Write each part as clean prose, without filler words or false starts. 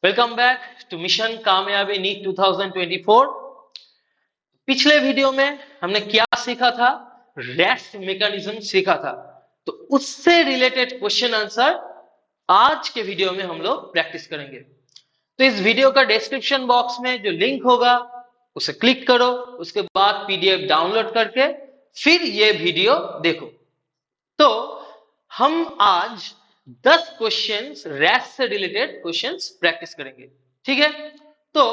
Welcome back two mission कामयाबी NEET 2024। पिछले video में हमने क्या सीखा था? रेस्ट मैकेनिज्म सीखा था। तो उससे रिलेटेड क्वेश्चन आंसर आज के वीडियो में हम लोग प्रैक्टिस करेंगे। तो इस वीडियो का डिस्क्रिप्शन बॉक्स में जो लिंक होगा उसे क्लिक करो, उसके बाद पीडीएफ डाउनलोड करके फिर ये वीडियो देखो। तो हम आज 10 क्वेश्चंस रेस्ट से रिलेटेड क्वेश्चंस प्रैक्टिस करेंगे, ठीक है? तो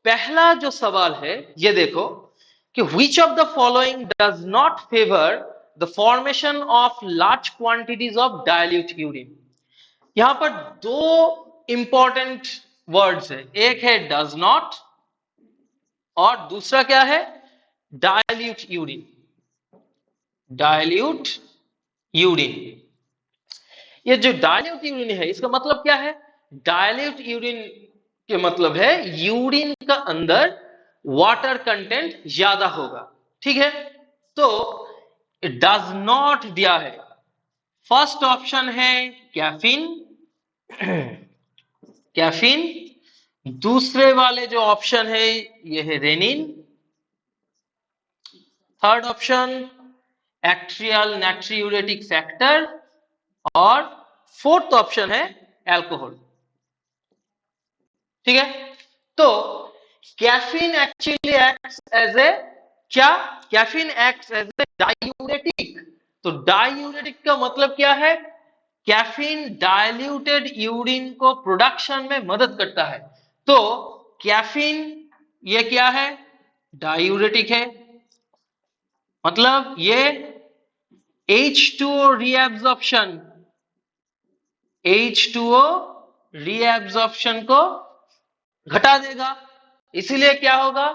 पहला जो सवाल है ये देखो कि which of the following does not favor the formation of large quantities of dilute urine। यहां पर दो इंपॉर्टेंट वर्ड्स है, एक है does not और दूसरा क्या है? dilute urine। dilute urine, ये जो डायल्यूट यूरिन है इसका मतलब क्या है? डायल्यूट यूरिन के मतलब है यूरिन का अंदर वाटर कंटेंट ज्यादा होगा, ठीक है? तो डज नॉट दिया है, फर्स्ट ऑप्शन है कैफीन, कैफीन। दूसरे वाले जो ऑप्शन है ये है renin. Third option atrial natriuretic factor और फोर्थ ऑप्शन है अल्कोहल, ठीक है? तो caffeine actually acts as a क्या? Caffeine acts as a diuretic. तो डायूरेटिक का मतलब क्या है? कैफीन डाइल्यूटेड यूरिन को प्रोडक्शन में मदद करता है। तो कैफीन ये क्या है? डायूरेटिक है, मतलब ये H2O रीएब्जॉर्प्शन, H2O रीएब्जॉर्प्शन को घटा देगा। इसीलिए क्या होगा?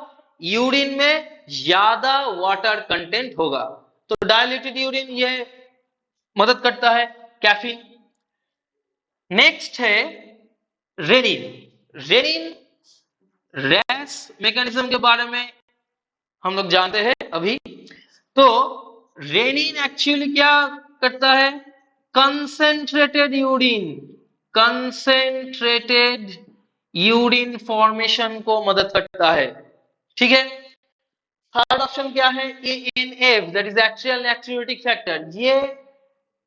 यूरिन में ज्यादा वाटर कंटेंट होगा। तो डाइल्यूटेड यूरिन ये मदद करता है कैफीन। नेक्स्ट है रेनिन। रेनिन रेस मैकेनिज्म के बारे में हम लोग जानते हैं अभी। तो रेनिन एक्चुअली क्या करता है? Concentrated urine, concentrated urine formation को मदद करता है, ठीक है? थर्ड ऑप्शन क्या है? ANF, that is atrial natriuretic factor. ये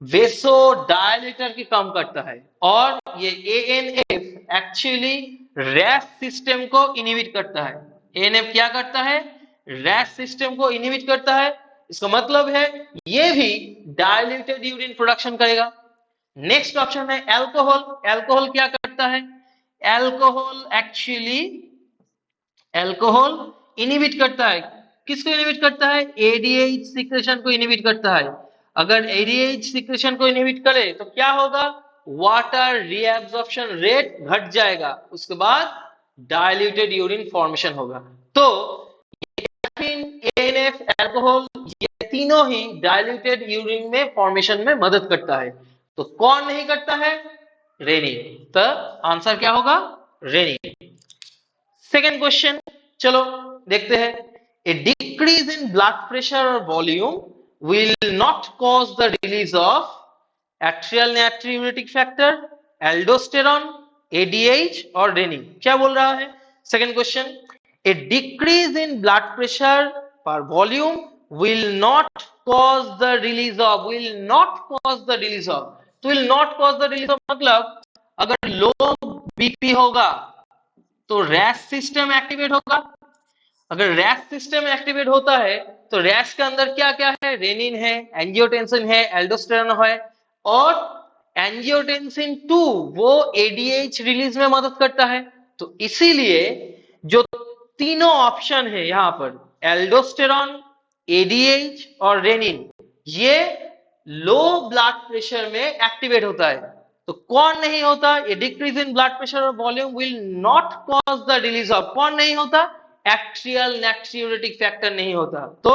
वेसोडायलेटर के काम करता है और ये ANF एक्चुअली रैस सिस्टम को इनहिबिट करता है। ANF क्या करता है? रैस सिस्टम को इनहिबिट करता है। इसका मतलब है ये भी डाइल्यूटेड यूरिन प्रोडक्शन करेगा। नेक्स्ट ऑप्शन है अल्कोहल। अल्कोहल क्या करता है? अल्कोहल एक्चुअली अल्कोहल इनहिबिट करता है। किसको इनहिबिट करता है? ADH सिक्रेशन को इनहिबिट करता है। अगर ADH सिक्रेशन को इनहिबिट करे तो क्या होगा? वाटर रीएब्जॉर्प्शन रेट घट जाएगा, उसके बाद डाइल्यूटेड यूरिन फॉर्मेशन होगा। तो कैफीन, ANF, अल्कोहल ये तीनों ही डाइल्यूटेड यूरिन में फॉर्मेशन में मदद करता है। तो कौन नहीं करता है? रेनिन। तो आंसर क्या होगा? रेनिन। सेकेंड क्वेश्चन चलो देखते हैं। A decrease in blood pressure और volume will not cause the release of atrial natriuretic factor, aldosterone, ADH और रेनिन। क्या बोल रहा है? Second question, a decrease in blood pressure पर volume will not cause the release of, will not cause the release of. तो will not cause the release of मतलब अगर लो BP होगा तो रैस सिस्टम एक्टिवेट होगा। अगर रैस सिस्टम एक्टिवेट होता है तो रैस के अंदर क्या क्या है? रेनिन है, एंजियोटेंसिन है, एल्डोस्टेरॉन है और एंजियोटेंसिन 2 वो ADH रिलीज में मदद करता है। तो इसीलिए जो तीनों ऑप्शन है यहां पर एल्डोस्टेरॉन, ADH और रेनिन, ये लो ब्लड प्रेशर में एक्टिवेट होता है। तो कौन नहीं होता? ये डिक्रीज इन ब्लड प्रेशर और volume will not cause the release of, कौन नहीं होता? एक्ट्रियल नाइट्रियूरेटिक फैक्टर नहीं होता। तो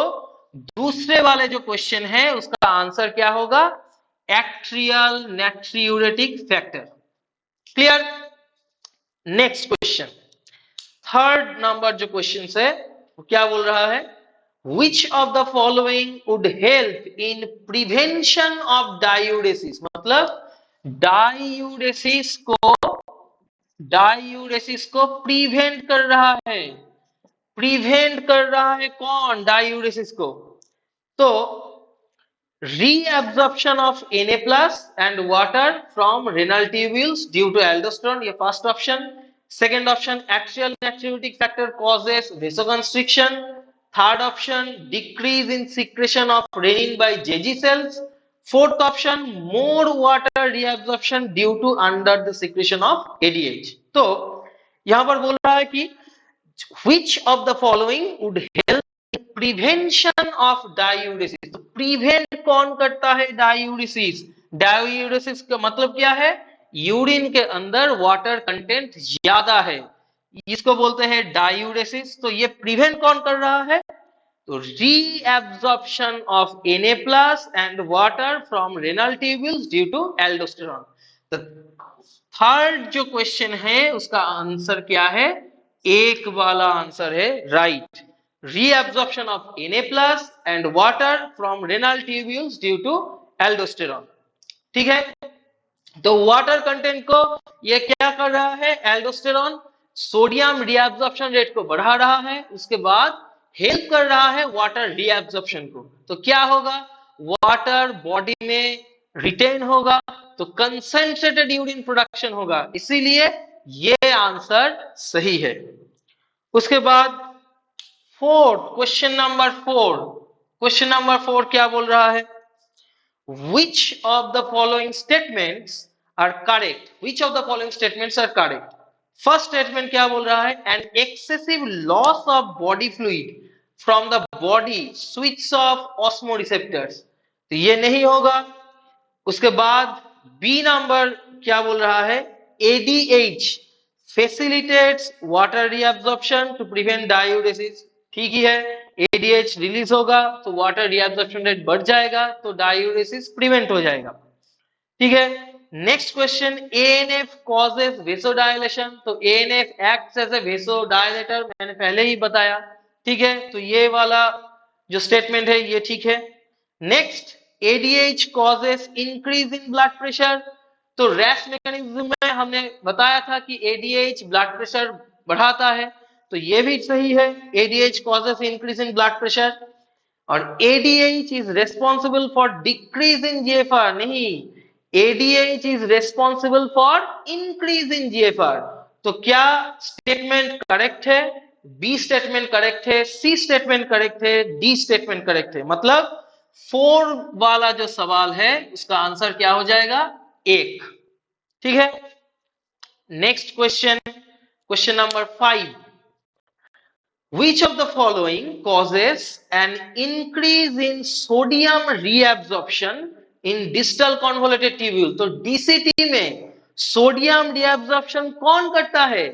दूसरे वाले जो क्वेश्चन है उसका आंसर क्या होगा? Atrial natriuretic factor. Clear? Next question, third number जो क्वेश्चन है वो क्या बोल रहा है? Which of the following would help in prevention of diuresis? मतलब डाइयूरेसिस को डायूरेसिस को प्रिवेंट कर रहा है। प्रिवेंट कर रहा है कौन? डायूरेसिस को। तो reabsorption of Na plus and water from renal tubules due to aldosterone, ये first option. Second option, axial natriuretic factor causes vasoconstriction. Third option, decrease in secretion of renin by JG cells. Fourth option, more water reabsorption due to under the secretion of ADH. तो यहां पर बोल रहा है कि which of the following would help prevention of diuresis? तो prevent कौन करता है डायूरेसिस? डायूरेसिस का मतलब क्या है? यूरिन के अंदर वाटर कंटेंट ज्यादा है, इसको बोलते हैं डायूरेसिस। तो ये प्रिवेंट कौन कर रहा है? तो reabsorption of Na plus and water from renal tubules due to aldosterone. तो थर्ड जो क्वेश्चन है उसका आंसर क्या है? एक वाला आंसर है right. reabsorption of Na plus and water from renal tubules due to aldosterone। ठीक है, तो वाटर कंटेंट को ये क्या कर रहा है? एल्डोस्टेरॉन सोडियम रीअब्जॉर्प्शन रेट को बढ़ा रहा है, उसके बाद हेल्प कर रहा है वाटर रीअब्जॉर्प्शन को। तो क्या होगा? वाटर बॉडी में रिटेन होगा, तो कंसंट्रेटेड यूरिन प्रोडक्शन होगा, इसीलिए ये आंसर सही है। उसके बाद fourth, question number 4, question number 4 क्या बोल रहा है? Which of the following statements are correct? Which of the following statements are correct? First statement क्या बोल रहा है? An excessive loss of body fluid from the body switches off osmoreceptors, तो ये नहीं होगा। उसके बाद बी नंबर क्या बोल रहा है? ADH facilitates water reabsorption to prevent diuresis, ठीक ही है। ADH रिलीज होगा तो वाटर रिएब्जॉर्प्शन रेट बढ़ जाएगा, तो डायूरेसिस प्रिवेंट हो जाएगा, ठीक है। Next question, ANF causes vasodilation, तो ANF acts as a vasodilator, मैंने पहले ही बताया, ठीक है। तो ये वाला जो स्टेटमेंट है ये ठीक है। Next, ADH causes increase in blood pressure, तो रैश मैकेनिज्म में हमने बताया था कि ADH ब्लड प्रेशर बढ़ाता है, तो ये भी सही है। ADH causes increase in blood pressure। और ADH is responsible for decrease in GFR, नहीं, ADH is responsible for increase in GFR। तो क्या स्टेटमेंट करेक्ट है? बी स्टेटमेंट करेक्ट है, सी स्टेटमेंट करेक्ट है, डी स्टेटमेंट करेक्ट है। मतलब 4 वाला जो सवाल है उसका आंसर क्या हो जाएगा? 1, ठीक है। Next question, question number 5, which of the following causes an increase in sodium reabsorption in distal convoluted tubule? तो DCT में सोडियम reabsorption कौन करता है?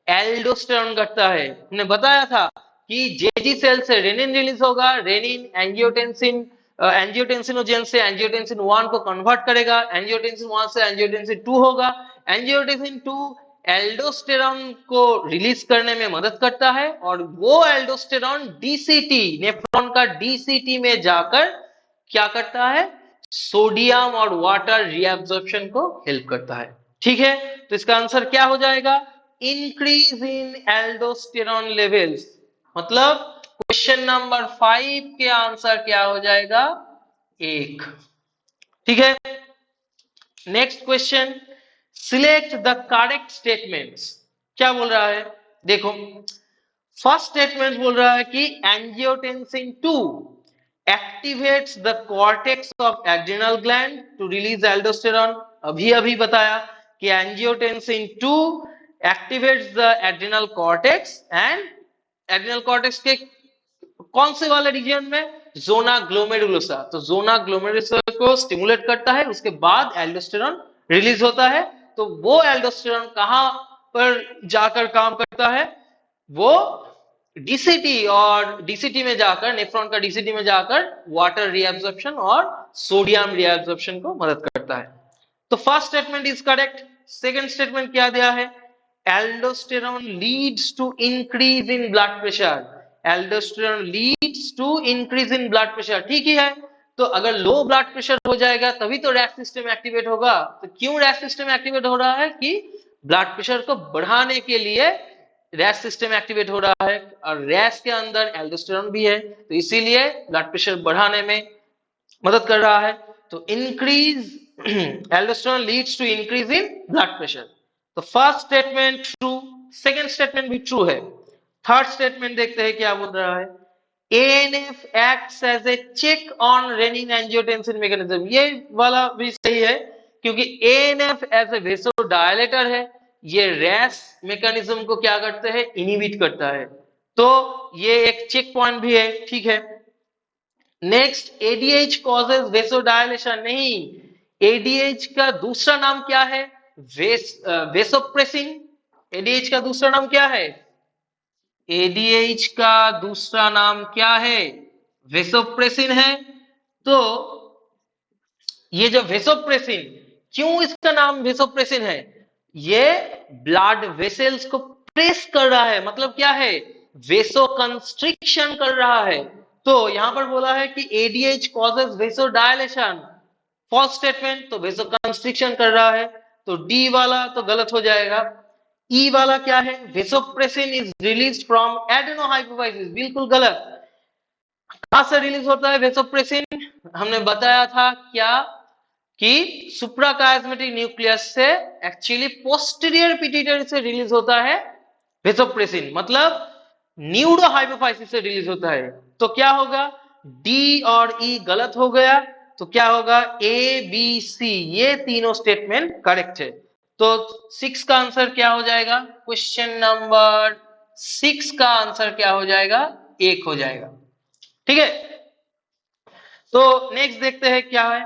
एल्डोस्टेरॉन करता है। हमने बताया था कि जेजी सेल से रेनिन रिलीज होगा, रेनिन एंजियोटेंसिन एंजियोटेंसिनोजेन से एंजियोटेंसिन 1 को कन्वर्ट करेगा, एंजियोटेंसिन 1 से एंजियोटेंसिन 2 होगा, एंजियोटेंसिन 2 एल्डोस्टेरॉन को रिलीज करने में मदद करता है, और वो एल्डोस्टेरॉन डीसीटी, नेफ्रॉन का डीसीटी में जाकर क्या करता है? सोडियम और वाटर रीअब्जॉर्प्शन को हेल्प करता है, ठीक है। तो इसका आंसर क्या हो जाएगा? Increase in aldosterone levels. मतलब क्वेश्चन नंबर 5 के आंसर क्या हो जाएगा? 1, ठीक है। Next question, select the correct statements. क्या बोल रहा है? देखो, फर्स्ट स्टेटमेंट बोल रहा है कि angiotensin 2 activates the cortex of adrenal gland to release aldosterone. अभी बताया कि angiotensin 2 activates the adrenal cortex, and adrenal cortex के कौन से वाले रीजन में? Zona glomerulosa. तो जोना ग्लोमेरुलोसा को स्टिमुलेट करता है, उसके बाद एल्डोस्टेरॉन रिलीज होता है। तो वो एल्डोस्टेरॉन कहां पर जाकर काम करता है? वो डीसीटी, और डीसीटी में जाकर, नेफ्रॉन का डीसीटी में जाकर वाटर रीअब्जॉर्प्शन और सोडियम रीअब्जॉर्प्शन को मदद करता है। तो first statement is correct. Second statement क्या दिया है? Aldosterone leads to increase in blood pressure. Aldosterone leads to increase in blood pressure, ठीक ही है। तो अगर लो ब्लड प्रेशर हो जाएगा तभी तो रैश सिस्टम एक्टिवेट होगा। तो क्यों रैश सिस्टम एक्टिवेट हो रहा है? कि ब्लड प्रेशर को बढ़ाने के लिए रैश सिस्टम एक्टिवेट हो रहा है, और रैश के अंदर एल्डोस्टेरोन भी है, तो इसीलिए ब्लड प्रेशर बढ़ाने में मदद कर रहा है। तो increase aldosterone leads to increase in blood pressure. तो first statement true, second statement भी ट्रू है। थर्ड स्टेटमेंट देखते हैं क्या बोल रहा है। ANF acts as a check on renin angiotensin mechanism, ये वाला भी सही है, क्योंकि ANF एज ए वेसोडायलेटर है, ये रैश मैकेनिज्म को क्या करते हैं, इनिबिट करता है, तो ये एक चेक पॉइंट भी है, ठीक है। नेक्स्ट, ADH कॉजेज वेसोडायलेशन, नहीं, ADH का दूसरा नाम क्या है, वेसोप्रेसिन। ADH का दूसरा नाम क्या है, ADH का दूसरा नाम क्या है, वेसोप्रेसिन है। तो ये जो वेसोप्रेसिन, क्यों इसका नाम वेसोप्रेसिन है, ये ब्लड वेसल्स को प्रेस कर रहा है, मतलब क्या है, वेसो कंस्ट्रिक्शन कर रहा है। तो यहां पर बोला है कि ADH कॉजेज वेसोडायलेशन, फॉल्स स्टेटमेंट, तो वेसो कंस्ट्रिक्शन कर रहा है, तो डी वाला तो गलत हो जाएगा। ई वाला क्या है, वेसोप्रेसिन इज रिलीज फ्रॉम एडेनोहाइपोफाइसिस, बिल्कुल गलत। कहां से रिलीज होता है वेसोप्रेसिन, हमने बताया था क्या, कि सुप्राकायस्मेटिक न्यूक्लियस से, एक्चुअली पोस्टीरियर पिट्यूटरी से रिलीज होता है वेसोप्रेसिन, मतलब न्यूरोहाइपोफाइसिस से रिलीज होता है। तो क्या होगा, डी और ई गलत हो गया, तो क्या होगा, ए बी सी, ये तीनों स्टेटमेंट करेक्ट है। तो 6 का आंसर क्या हो जाएगा, क्वेश्चन नंबर 6 का आंसर क्या हो जाएगा, 1 हो जाएगा, ठीक है। तो नेक्स्ट देखते हैं क्या है।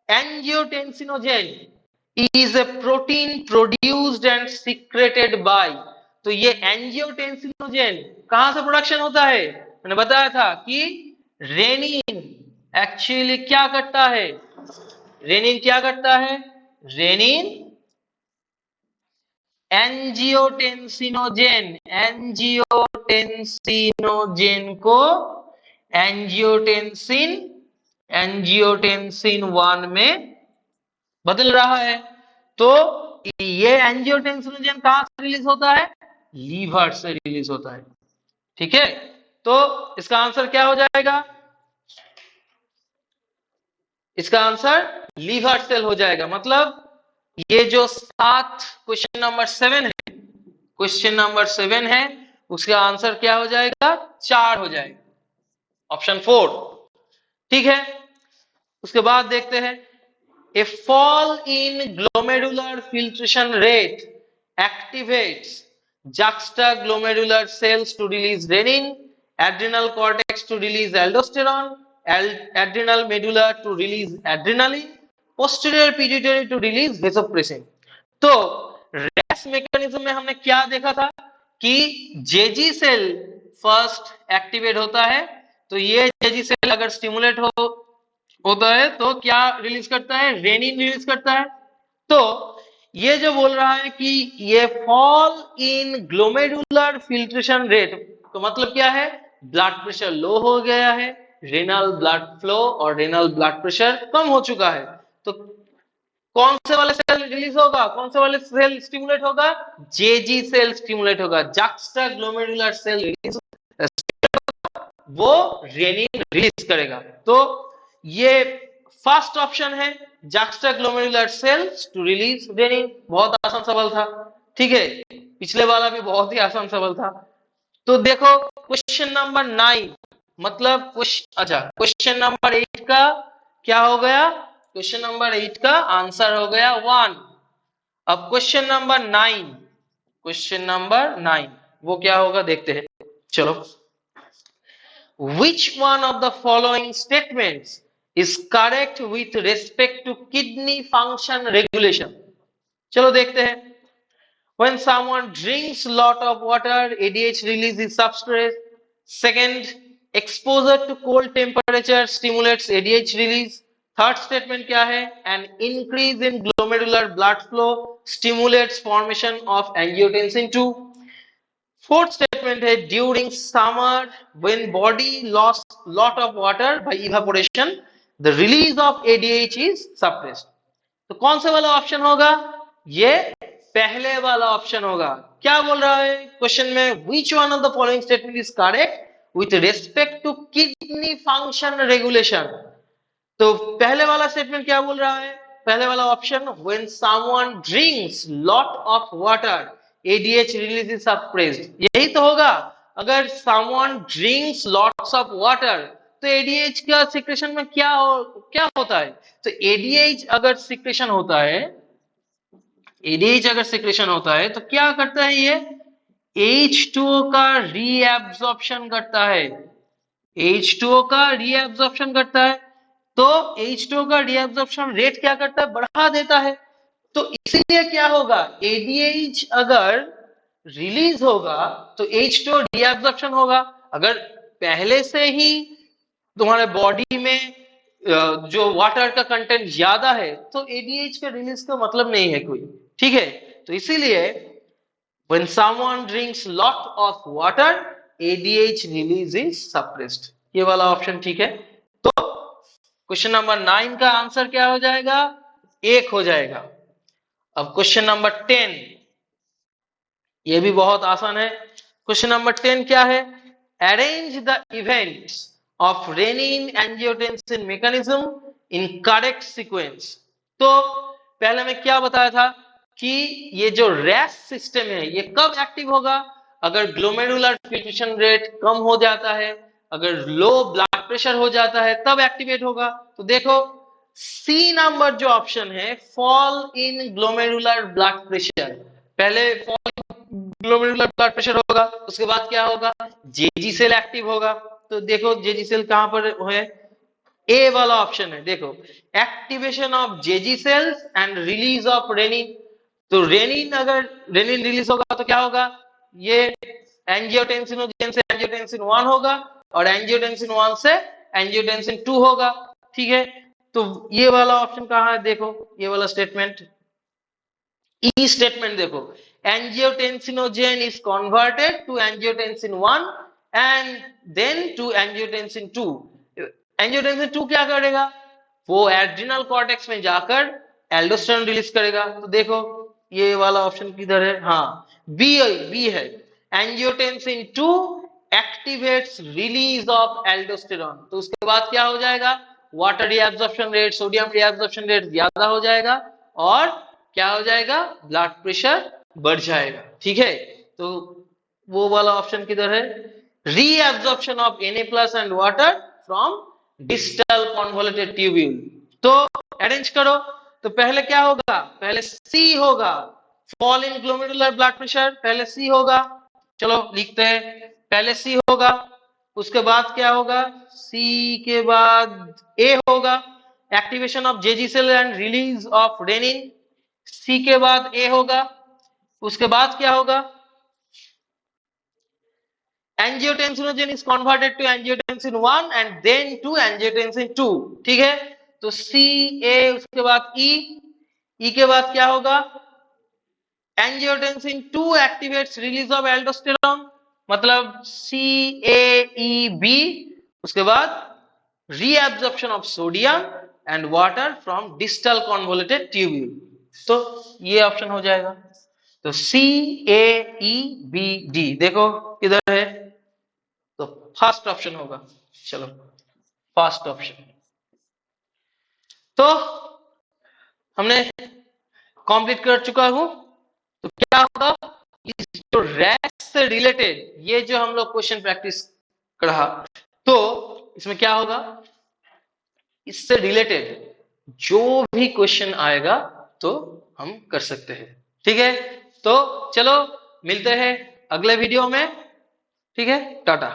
Angiotensinogen is a protein produced and secreted by, तो ये एंजियोटेंसिनोजेन कहां से प्रोडक्शन होता है, मैंने बताया था कि रेनिन एक्चुअली क्या करता है, रेनिन क्या करता है, रेनिन एंजियोटेंसिनोजेन, एंजियोटेंसिनोजेन को एंजियोटेंसिन, एंजियोटेंसिन 1 में बदल रहा है। तो ये एंजियोटेंसिनोजेन कहां से रिलीज होता है, लीवर से रिलीज होता है, ठीक है। तो इसका आंसर क्या हो जाएगा, इसका आंसर लीवर सेल हो जाएगा, मतलब ये जो 7 क्वेश्चन नंबर 7 है, क्वेश्चन नंबर 7 है, उसका आंसर क्या हो जाएगा, 4 हो जाएगा, ऑप्शन 4, ठीक है। उसके बाद देखते हैं, a fall in glomerular filtration rate activates juxtaglomerular cells to release renin, adrenal cortex to release aldosterone, adrenal medulla to release adrenaline, posterior pituitary to release vasopressin। तो रैश मैकेनिज्म में हमने क्या देखा था कि जेजी सेल फर्स्ट एक्टिवेट होता है, तो ये जेजी सेल अगर स्टिमुलेट होता है तो क्या रिलीज करता है, रेनिन रिलीज करता है। तो ये जो बोल रहा है कि ये fall in glomerular filtration rate, तो मतलब क्या है, ब्लड प्रेशर लो हो गया है, रेनल ब्लड फ्लो और रेनल ब्लड प्रेशर कम हो चुका है। तो कौन से वाले सेल रिलीज होगा, कौन से वाले सेल स्टिमुलेट होगा, जेजी सेल स्टिमुलेट होगा, जक्स्टा ग्लोमेरुलर सेल रिलीज, वो रेनिन रिलीज करेगा। तो ये फर्स्ट ऑप्शन है, juxta glomerular cells to release renin, बहुत आसान सवाल था, ठीक है, पिछले वाला भी बहुत ही आसान सवाल था। तो देखो क्वेश्चन नंबर 9, मतलब अच्छा क्वेश्चन नंबर 8 का क्या हो गया, क्वेश्चन नंबर 8 का आंसर हो गया 1। अब क्वेश्चन नंबर 9, क्वेश्चन नंबर 9 वो क्या होगा देखते हैं, चलो। Which one of the following statements is correct with respect to kidney function regulation? चलो देखते हैं। When someone drinks lot of water, ADH releases substrate. Second, exposure to cold temperature stimulates ADH release. Third statement क्या है? An increase in glomerular blood flow stimulates formation of angiotensin 2. Fourth statement है, during summer when body lost lot of water by evaporation, the release of ADH is suppressed. तो कौन से वाला option होगा, ये पहले वाला ऑप्शन होगा। क्या बोल रहा है क्वेश्चन में, which one of the following statement is correct with respect to kidney function regulation. तो पहले वाला स्टेटमेंट क्या बोल रहा है, पहले वाला option, when someone drinks lot of water ADH release is suppressed, यही तो होगा। अगर someone drinks lots of water तो एडीएच का सिक्रेशन में क्या होता है, तो एडीएच अगर सिक्रेशन होता है, एडीएच अगर सिक्रेशन होता है तो क्या करता है ये, H2O का रीएब्जॉर्प्शन करता है, H2O का रीएब्जॉर्प्शन करता है। तो H2O का रीएब्जॉर्प्शन रेट क्या करता है, बढ़ा देता है। तो इसीलिए क्या होगा, ADH अगर रिलीज होगा तो H2O रीएब्जॉर्प्शन होगा। अगर पहले से ही तुम्हारे बॉडी में जो वाटर का कंटेंट ज्यादा है तो ADH का रिलीज का मतलब नहीं है कोई, ठीक है। तो इसीलिए when someone drinks lot of water ADH release is suppressed, ये वाला ऑप्शन ठीक है। तो क्वेश्चन नंबर 9 का आंसर क्या हो जाएगा, 1 हो जाएगा। अब क्वेश्चन नंबर 10, ये भी बहुत आसान है। क्वेश्चन नंबर 10 क्या है, arrange the events of renin angiotensin mechanism in correct sequence. तो पहले मैं क्या बताया था कि ये जो रैस सिस्टम है ये कब एक्टिव होगा, अगर ग्लोमेरुलर फिल्ट्रेशन रेट कम हो जाता है, अगर लो ब्लड प्रेशर हो जाता है तब एक्टिवेट होगा। तो देखो सी नंबर जो ऑप्शन है, fall in glomerular blood pressure, पहले फॉल ग्लोमेरुलर ब्लड प्रेशर होगा, उसके बाद क्या होगा, जेजी सेल एक्टिव होगा। तो देखो जेजी सेल कहां पर है, ए वाला ऑप्शन है, देखो activation of JG cells and release of renin. तो रेनिन अगर रेनिन रिलीज होगा तो क्या होगा, ये एंजियोटेंसिनोजेन से एंजियोटेंसिन 1 होगा और एंजियोटेंसिन 1 से एंजियोटेंसिन 2 होगा, ठीक है। तो ये वाला ऑप्शन कहां है, देखो ये वाला स्टेटमेंट, ई स्टेटमेंट देखो, angiotensinogen is converted to angiotensin 1 and then to angiotensin 2। Angiotensin 2 क्या करेगा, वो एड्रिनल कॉर्टेक्स में जाकर एल्डोस्टेरोन रिलीज करेगा। तो देखो ये वाला ऑप्शन किधर है, हाँ बी है, angiotensin 2 activates release of aldosterone. तो उसके बाद क्या हो जाएगा, water reabsorption rate, sodium reabsorption rate ज्यादा हो जाएगा और क्या हो जाएगा, ब्लड प्रेशर बढ़ जाएगा, ठीक है। तो वो वाला ऑप्शन किधर है, reabsorption of Na+ and water from distal convoluted tubule. तो अरेंज करो, तो पहले क्या होगा, पहले सी होगा, fall in glomerular blood pressure, पहले सी होगा, चलो लिखते हैं, पहले सी होगा, उसके बाद क्या होगा, सी के बाद ए होगा, activation of JG cell and release of renin, C के बाद ए होगा, उसके बाद क्या होगा, angiotensinogen is converted to angiotensin 1 and then to angiotensin 2, ठीक है। तो सी ए, उसके बाद ई के बाद क्या होगा, angiotensin 2 activates release of aldosterone, मतलब सी ए ई बी, उसके बाद reabsorption of sodium and water from distal convoluted tubule. तो ये ऑप्शन हो जाएगा। तो सी ए ई बी डी देखो किधर है, तो फर्स्ट ऑप्शन होगा। चलो फर्स्ट ऑप्शन, तो हमने कंप्लीट कर चुका हूं। तो क्या होगा, इस जो रैस से रिलेटेड ये जो हम लोग क्वेश्चन प्रैक्टिस करा, तो इसमें क्या होगा, इससे रिलेटेड जो भी क्वेश्चन आएगा तो हम कर सकते हैं, ठीक है। तो चलो मिलते हैं अगले वीडियो में, ठीक है, टाटा।